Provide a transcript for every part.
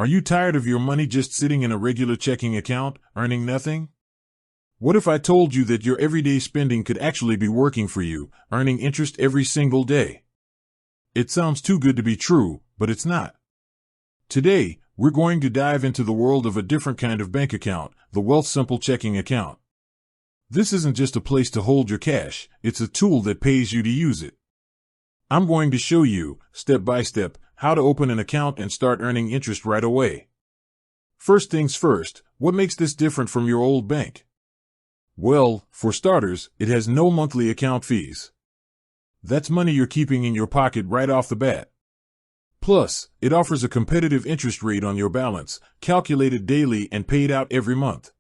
Are you tired of your money just sitting in a regular checking account, earning nothing? What if I told you that your everyday spending could actually be working for you, earning interest every single day? It sounds too good to be true, but it's not. Today, we're going to dive into the world of a different kind of bank account, the Wealthsimple Checking account. This isn't just a place to hold your cash, it's a tool that pays you to use it. I'm going to show you, step by step, how to open an account and start earning interest right away. First things first, what makes this different from your old bank? Well, for starters, it has no monthly account fees. That's money you're keeping in your pocket right off the bat. Plus, it offers a competitive interest rate on your balance, calculated daily and paid out every month.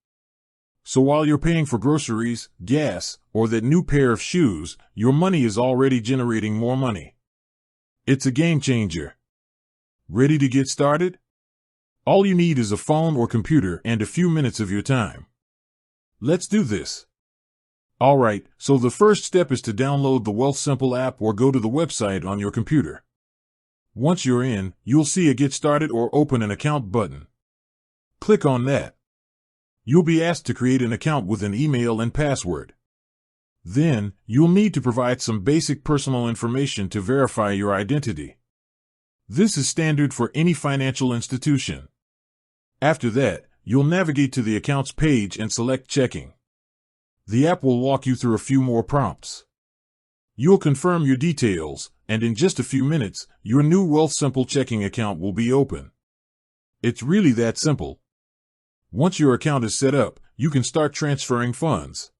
So while you're paying for groceries, gas, or that new pair of shoes, your money is already generating more money. It's a game changer. Ready to get started? All you need is a phone or computer and a few minutes of your time. Let's do this. Alright, so the first step is to download the Wealthsimple app or go to the website on your computer. Once you're in, you'll see a Get Started or Open an Account button. Click on that. You'll be asked to create an account with an email and password. Then, you'll need to provide some basic personal information to verify your identity. This is standard for any financial institution. After that, you'll navigate to the Accounts page and select Checking. The app will walk you through a few more prompts. You'll confirm your details, and in just a few minutes, your new Wealthsimple Checking account will be open. It's really that simple. Once your account is set up, you can start transferring funds.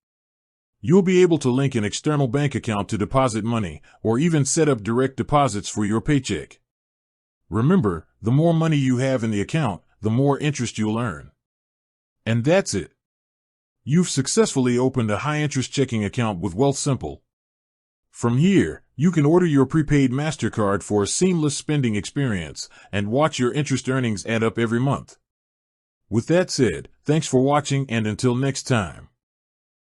You'll be able to link an external bank account to deposit money, or even set up direct deposits for your paycheck. Remember, the more money you have in the account, the more interest you'll earn. And that's it. You've successfully opened a high-interest checking account with Wealthsimple. From here, you can order your prepaid MasterCard for a seamless spending experience and watch your interest earnings add up every month. With that said, thanks for watching and until next time.